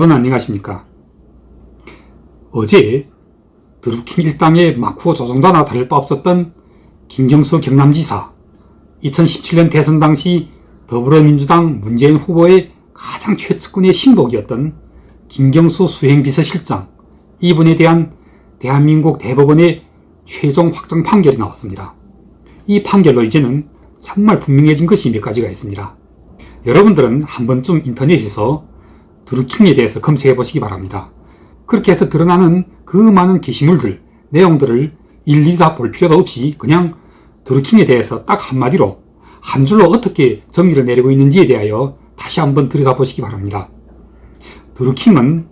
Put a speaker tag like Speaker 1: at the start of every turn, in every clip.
Speaker 1: 여러분 안녕하십니까? 어제 드루킹 일당의 마쿠어 조종자나 다를 바 없었던 김경수 경남지사, 2017년 대선 당시 더불어민주당 문재인 후보의 가장 최측근의 신복이었던 김경수 수행비서실장, 이분에 대한 대한민국 대법원의 최종 확정 판결이 나왔습니다. 이 판결로 이제는 정말 분명해진 것이 몇 가지가 있습니다. 여러분들은 한 번쯤 인터넷에서 드루킹에 대해서 검색해 보시기 바랍니다. 그렇게 해서 드러나는 그 많은 게시물들, 내용들을 일일이 다 볼 필요도 없이 그냥 드루킹에 대해서 딱 한마디로 한 줄로 어떻게 정의를 내리고 있는지에 대하여 다시 한번 들여다보시기 바랍니다. 드루킹은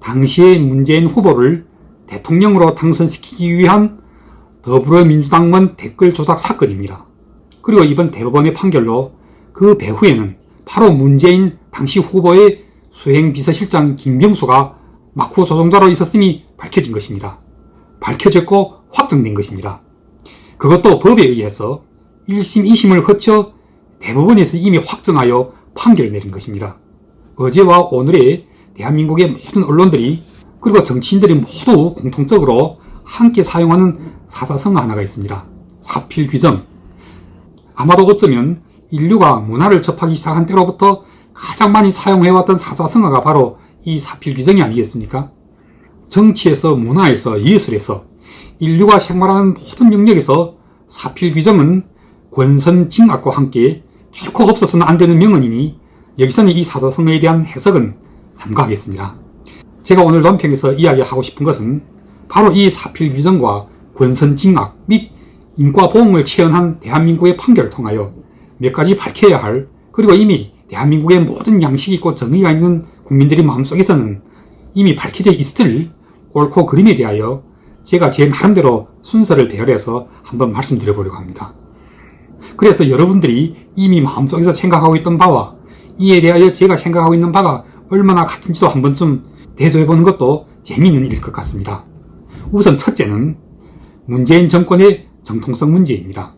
Speaker 1: 당시의 문재인 후보를 대통령으로 당선시키기 위한 더불어민주당원 댓글 조작 사건입니다. 그리고 이번 대법원의 판결로 그 배후에는 바로 문재인 당시 후보의 수행비서실장 김경수가 마쿠어 조종자로 있었음이 밝혀진 것입니다. 밝혀졌고 확정된 것입니다. 그것도 법에 의해서 1심, 2심을 거쳐 대법원에서 이미 확정하여 판결을 내린 것입니다. 어제와 오늘의 대한민국의 모든 언론들이 그리고 정치인들이 모두 공통적으로 함께 사용하는 사자성어 하나가 있습니다. 사필귀정. 아마도 어쩌면 인류가 문화를 접하기 시작한 때로부터 가장 많이 사용해왔던 사자성어가 바로 이 사필귀정이 아니겠습니까? 정치에서, 문화에서, 예술에서, 인류가 생활하는 모든 영역에서 사필귀정은 권선징악과 함께 결코 없어서는 안 되는 명언이니 여기서는 이 사자성어에 대한 해석은 삼가하겠습니다. 제가 오늘 논평에서 이야기하고 싶은 것은 바로 이 사필귀정과 권선징악 및 인과보응을 체현한 대한민국의 판결을 통하여 몇 가지 밝혀야 할, 그리고 이미 대한민국의 모든 양식이 있고 정의가 있는 국민들의 마음속에서는 이미 밝혀져 있을 옳고 그름에 대하여 제가 제 나름대로 순서를 배열해서 한번 말씀드려보려고 합니다. 그래서 여러분들이 이미 마음속에서 생각하고 있던 바와 이에 대하여 제가 생각하고 있는 바가 얼마나 같은지도 한 번쯤 대조해보는 것도 재미있는 일일 것 같습니다. 우선 첫째는 문재인 정권의 정통성 문제입니다.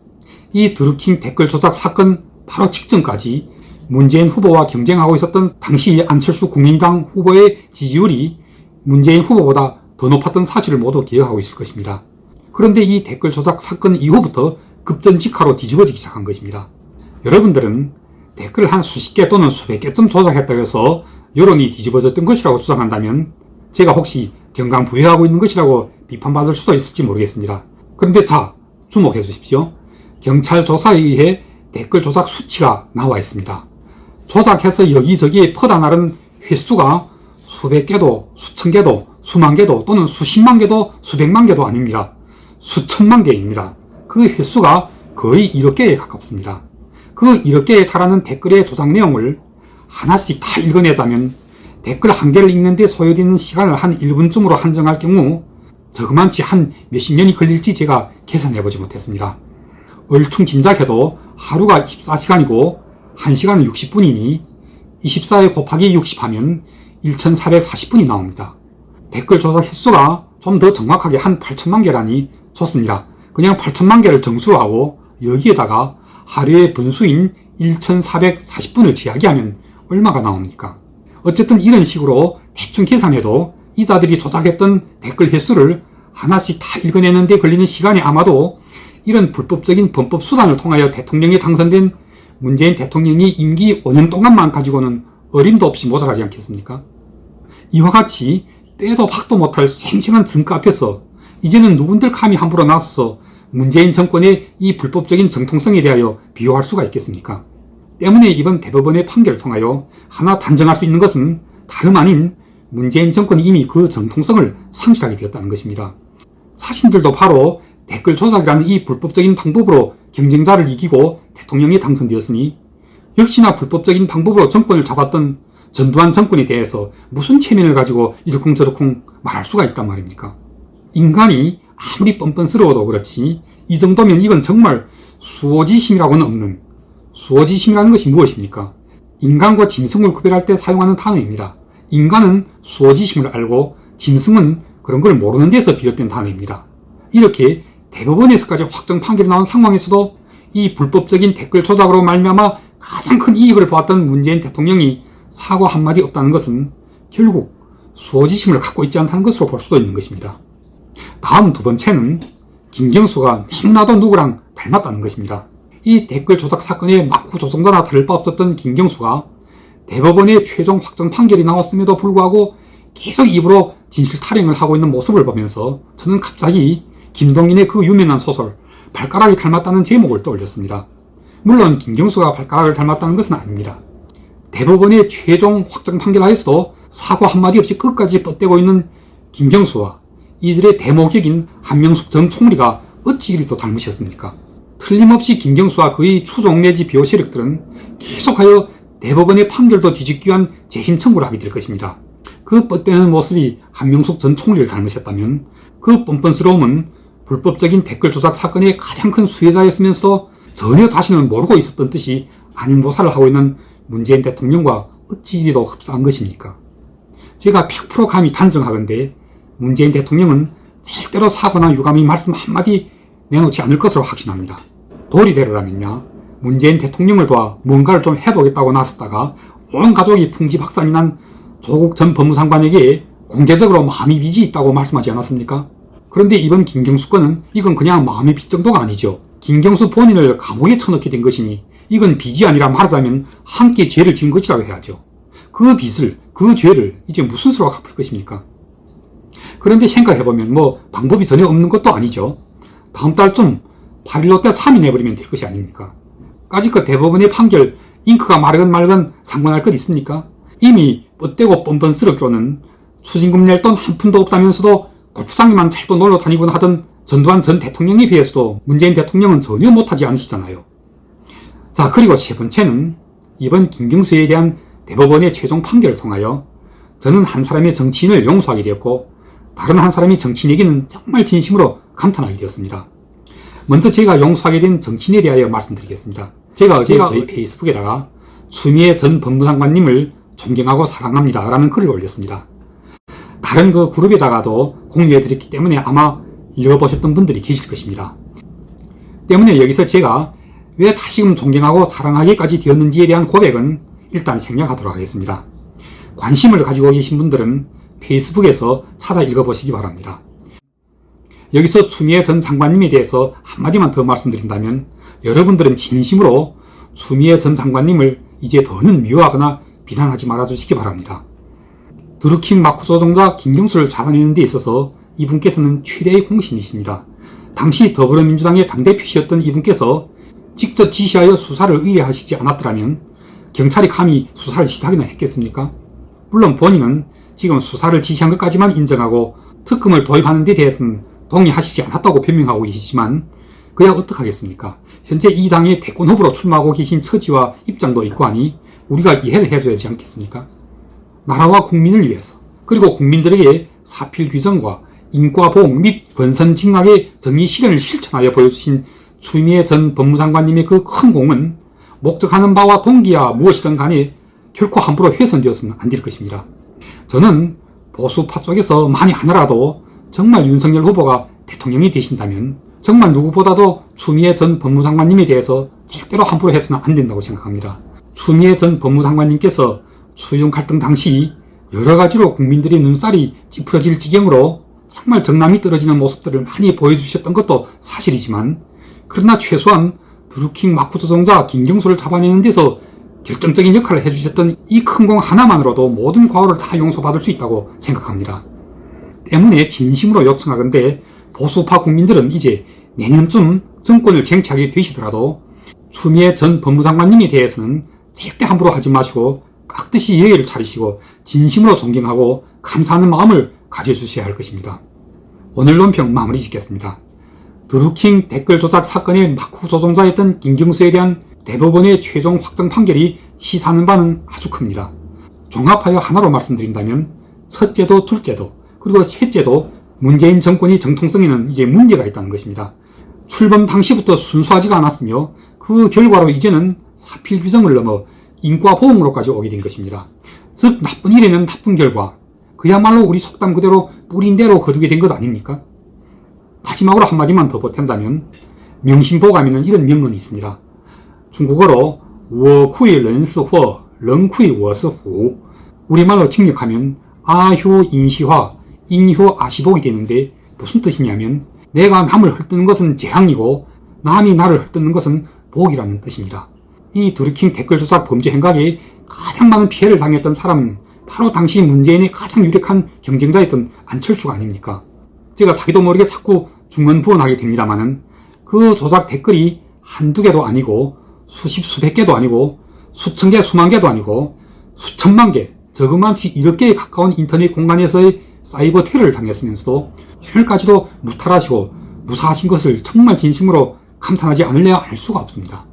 Speaker 1: 이 드루킹 댓글 조작 사건 바로 직전까지 문재인 후보와 경쟁하고 있었던 당시 안철수 국민의당 후보의 지지율이 문재인 후보보다 더 높았던 사실을 모두 기억하고 있을 것입니다. 그런데 이 댓글 조작 사건 이후부터 급전직하로 뒤집어지기 시작한 것입니다. 여러분들은 댓글을 한 수십 개 또는 수백 개쯤 조작했다고 해서 여론이 뒤집어졌던 것이라고 주장한다면 제가 혹시 경강부회하고 있는 것이라고 비판받을 수도 있을지 모르겠습니다. 그런데 자, 주목해 주십시오. 경찰 조사에 의해 댓글 조작 수치가 나와 있습니다. 조작해서 여기저기에 퍼다나른 횟수가 수백 개도, 수천 개도, 수만 개도 또는 수십만 개도, 수백만 개도 아닙니다. 수천만 개입니다. 그 횟수가 거의 1억 개에 가깝습니다. 그 1억 개에 달하는 댓글의 조작 내용을 하나씩 다 읽어내자면 댓글 한 개를 읽는데 소요되는 시간을 한 1분쯤으로 한정할 경우 저그만치 한 몇십 년이 걸릴지 제가 계산해보지 못했습니다. 얼충 짐작해도 하루가 24시간이고 1시간은 60분이니 24에 곱하기 60 하면 1440분이 나옵니다. 댓글 조작 횟수가 좀 더 정확하게 한 8천만 개라니 좋습니다. 그냥 8천만 개를 정수로 하고 여기에다가 하루의 분수인 1440분을 제하기하면 얼마가 나옵니까? 어쨌든 이런 식으로 대충 계산해도 이자들이 조작했던 댓글 횟수를 하나씩 다 읽어내는데 걸리는 시간이 아마도 이런 불법적인 범법 수단을 통하여 대통령에 당선된 문재인 대통령이 임기 5년 동안만 가지고는 어림도 없이 모자라지 않겠습니까? 이와 같이 빼도 박도 못할 생생한 증거 앞에서 이제는 누군들 감히 함부로 나서서 문재인 정권의 이 불법적인 정통성에 대하여 비호할 수가 있겠습니까? 때문에 이번 대법원의 판결을 통하여 하나 단정할 수 있는 것은 다름 아닌 문재인 정권이 이미 그 정통성을 상실하게 되었다는 것입니다. 자신들도 바로 댓글 조작이라는 이 불법적인 방법으로 경쟁자를 이기고 대통령에 당선되었으니 역시나 불법적인 방법으로 정권을 잡았던 전두환 정권에 대해서 무슨 체면을 가지고 이러쿵저러쿵 말할 수가 있단 말입니까? 인간이 아무리 뻔뻔스러워도 그렇지 이 정도면 이건 정말 수호지심이라고는 없는, 수호지심이라는 것이 무엇입니까? 인간과 짐승을 구별할 때 사용하는 단어입니다. 인간은 수호지심을 알고 짐승은 그런 걸 모르는 데서 비롯된 단어입니다. 이렇게 대법원에서까지 확정 판결이 나온 상황에서도 이 불법적인 댓글 조작으로 말미암아 가장 큰 이익을 보았던 문재인 대통령이 사과 한마디 없다는 것은 결국 수호지심을 갖고 있지 않다는 것으로 볼 수도 있는 것입니다. 다음 두 번째는 김경수가 너무나도 누구랑 닮았다는 것입니다. 이 댓글 조작 사건에 막후 조종자나 다를 바 없었던 김경수가 대법원의 최종 확정 판결이 나왔음에도 불구하고 계속 입으로 진실 타령을 하고 있는 모습을 보면서 저는 갑자기 김동인의 그 유명한 소설 발가락이 닮았다는 제목을 떠올렸습니다. 물론 김경수가 발가락을 닮았다는 것은 아닙니다. 대법원의 최종 확정 판결하에서도 사과 한마디 없이 끝까지 뻗대고 있는 김경수와 이들의 대목격인 한명숙 전 총리가 어찌 이리 또 닮으셨습니까? 틀림없이 김경수와 그의 추종 내지 비호 세력들은 계속하여 대법원의 판결도 뒤집기 위한 재심 청구를 하게 될 것입니다. 그 뻗대는 모습이 한명숙 전 총리를 닮으셨다면 그 뻔뻔스러움은 불법적인 댓글 조작 사건의 가장 큰 수혜자였으면서도 전혀 자신은 모르고 있었던 듯이 아닌 모사를 하고 있는 문재인 대통령과 어찌 이리도 흡사한 것입니까? 제가 100% 감히 단정하건대 문재인 대통령은 절대로 사고나 유감의 말씀 한마디 내놓지 않을 것으로 확신합니다. 도리대로라면요, 문재인 대통령을 도와 뭔가를 좀 해보겠다고 나섰다가 온 가족이 풍지박산이 난 조국 전 법무장관에게 공개적으로 마음이 빚이 있다고 말씀하지 않았습니까? 그런데 이번 김경수 건은 이건 그냥 마음의 빚 정도가 아니죠. 김경수 본인을 감옥에 쳐넣게 된 것이니 이건 빚이 아니라 말하자면 함께 죄를 지은 것이라고 해야죠. 그 빚을, 그 죄를 이제 무슨 수로 갚을 것입니까? 그런데 생각해보면 방법이 전혀 없는 것도 아니죠. 다음 달쯤 8일로 때 3인 해버리면 될 것이 아닙니까? 까짓것 대법원의 판결 잉크가 마르건 말건 상관할 것 있습니까? 이미 뻗대고 뻔뻔스럽게로는 추징금 낼 돈 한 푼도 없다면서도 골프장에만 잘도 놀러 다니곤 하던 전두환 전 대통령에 비해서도 문재인 대통령은 전혀 못하지 않으시잖아요. 자, 그리고 세 번째는 이번 김경수에 대한 대법원의 최종 판결을 통하여 저는 한 사람의 정치인을 용서하게 되었고 다른 한 사람의 정치인에게는 정말 진심으로 감탄하게 되었습니다. 먼저 제가 용서하게 된 정치인에 대하여 말씀드리겠습니다. 제가 어제 저희 페이스북에다가 추미애 전 법무장관님을 존경하고 사랑합니다 라는 글을 올렸습니다. 다른 그 그룹에다가도 공유해드렸기 때문에 아마 읽어보셨던 분들이 계실 것입니다. 때문에 여기서 제가 왜 다시금 존경하고 사랑하기까지 되었는지에 대한 고백은 일단 생략하도록 하겠습니다. 관심을 가지고 계신 분들은 페이스북에서 찾아 읽어보시기 바랍니다. 여기서 추미애 전 장관님에 대해서 한마디만 더 말씀드린다면 여러분들은 진심으로 추미애 전 장관님을 이제 더는 미워하거나 비난하지 말아주시기 바랍니다. 드루킹 마쿠 조종자 김경수를 잡아내는 데 있어서 이분께서는 최대의 공신이십니다. 당시 더불어민주당의 당대표시였던 이분께서 직접 지시하여 수사를 의뢰하시지 않았더라면 경찰이 감히 수사를 시작이나 했겠습니까? 물론 본인은 지금 수사를 지시한 것까지만 인정하고 특검을 도입하는 데 대해서는 동의하시지 않았다고 변명하고 계시지만 그야 어떡하겠습니까? 현재 이 당의 대권 후보로 출마하고 계신 처지와 입장도 있고 하니 우리가 이해를 해줘야 하지 않겠습니까? 나라와 국민을 위해서 그리고 국민들에게 사필 규정과 인과 보호 및 권선징악의 정의 실현을 실천하여 보여주신 추미애 전 법무장관님의 그 큰 공은 목적하는 바와 동기야 무엇이든 간에 결코 함부로 훼손되어서는 안 될 것입니다. 저는 보수파 쪽에서 만이 하나라도 정말 윤석열 후보가 대통령이 되신다면 정말 누구보다도 추미애 전 법무장관님에 대해서 절대로 함부로 해서는 안 된다고 생각합니다. 추미애 전 법무장관님께서 수용 갈등 당시 여러 가지로 국민들의 눈살이 찌푸려질 지경으로 정말 정남이 떨어지는 모습들을 많이 보여주셨던 것도 사실이지만 그러나 최소한 드루킹 마쿠 조종자 김경수를 잡아내는 데서 결정적인 역할을 해주셨던 이 큰 공 하나만으로도 모든 과오를 다 용서받을 수 있다고 생각합니다. 때문에 진심으로 요청하건대 보수파 국민들은 이제 내년쯤 정권을 쟁취하게 되시더라도 추미애 전 법무장관님에 대해서는 절대 함부로 하지 마시고 깍듯이 예의를 차리시고 진심으로 존경하고 감사하는 마음을 가져주셔야 할 것입니다. 오늘 논평 마무리 짓겠습니다. 드루킹 댓글 조작 사건의 마쿠 조종자였던 김경수에 대한 대법원의 최종 확정 판결이 시사하는 바는 아주 큽니다. 종합하여 하나로 말씀드린다면 첫째도 둘째도 그리고 셋째도 문재인 정권의 정통성에는 이제 문제가 있다는 것입니다. 출범 당시부터 순수하지가 않았으며 그 결과로 이제는 사필 규정을 넘어 인과 보험으로까지 오게 된 것입니다. 즉 나쁜 일에는 나쁜 결과, 그야말로 우리 속담 그대로 뿌린 대로 거두게 된 것 아닙니까? 마지막으로 한마디만 더 보탠다면 명심보감에는 이런 명언이 있습니다. 중국어로 我亏人是祸人亏我是福 우리말로 직역하면 아효인시화, 인효아시복이 되는데 무슨 뜻이냐면 내가 남을 헐뜯는 것은 재앙이고 남이 나를 헐뜯는 것은 복이라는 뜻입니다. 이 드루킹 댓글 조작 범죄 행각에 가장 많은 피해를 당했던 사람은 바로 당시 문재인의 가장 유력한 경쟁자였던 안철수가 아닙니까? 제가 자기도 모르게 자꾸 중언부언하게 됩니다마는 그 조작 댓글이 한두 개도 아니고 수십 수백 개도 아니고 수천 개 수만 개도 아니고 수천만 개, 저것만치 1억 개에 가까운 인터넷 공간에서의 사이버 테러를 당했으면서도 오늘까지도 무탈하시고 무사하신 것을 정말 진심으로 감탄하지 않으려 할 수가 없습니다.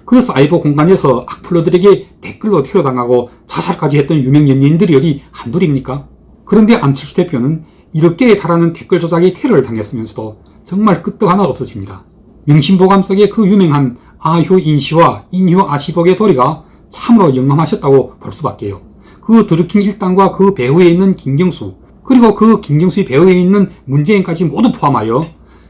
Speaker 1: 그 사이버 공간에서 악플러들에게 댓글로 테러당하고 자살까지 했던 유명 연예인들이 어디 한둘입니까? 그런데 안철수 대표는 1억 개에 달하는 댓글 조작에 테러를 당했으면서도 정말 끄떡 하나 없어집니다. 명심보감 속의 그 유명한 아효인시와 인효아시복의 도리가 참으로 영감하셨다고 볼 수밖에요. 그 드루킹 일당과 그 배후에 있는 김경수, 그리고 그 김경수의 배후에 있는 문재인까지 모두 포함하여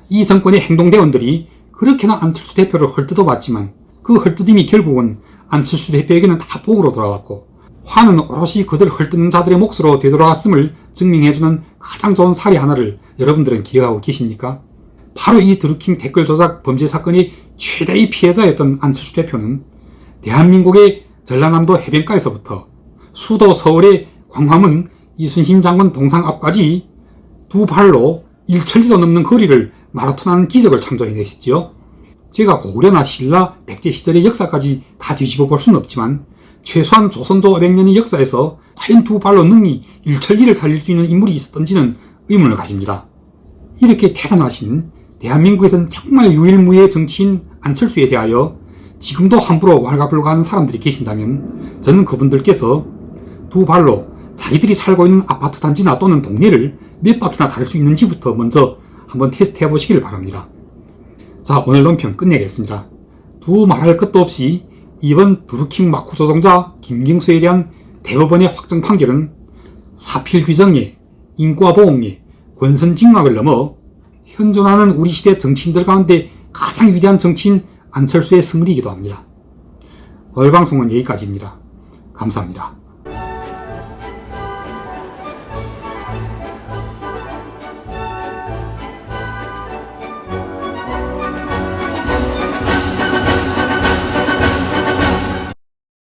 Speaker 1: 이 정권의 행동대원들이 그렇게나 안철수 대표를 헐뜯어봤지만 그 헐뜯임이 결국은 안철수 대표에게는 다 복으로 돌아왔고 화는 오롯이 그들 헐뜯는 자들의 몫으로 되돌아왔음을 증명해주는 가장 좋은 사례 하나를 여러분들은 기억하고 계십니까? 바로 이 드루킹 댓글 조작 범죄 사건의 최대의 피해자였던 안철수 대표는 대한민국의 전라남도 해변가에서부터 수도 서울의 광화문 이순신 장군 동상 앞까지 두 발로 1천리도 넘는 거리를 마라톤하는 기적을 창조해내셨지요. 제가 고구려나 신라, 백제 시절의 역사까지 다 뒤집어 볼 수는 없지만 최소한 조선조 500년의 역사에서 과연 두 발로 능히 1천리를 달릴 수 있는 인물이 있었던지는 의문을 가집니다. 이렇게 대단하신 대한민국에선 정말 유일무이의 정치인 안철수에 대하여 지금도 함부로 왈가불가하는 사람들이 계신다면 저는 그분들께서 두 발로 자기들이 살고 있는 아파트 단지나 또는 동네를 몇 바퀴나 다닐 수 있는지부터 먼저 한번 테스트 해보시길 바랍니다. 자, 오늘 논평 끝내겠습니다. 두 말할 것도 없이 이번 드루킹 마쿠 조종자 김경수에 대한 대법원의 확정 판결은 사필규정에 인과보응에 권선징악을 넘어 현존하는 우리 시대 정치인들 가운데 가장 위대한 정치인 안철수의 승리이기도 합니다. 오늘 방송은 여기까지입니다. 감사합니다.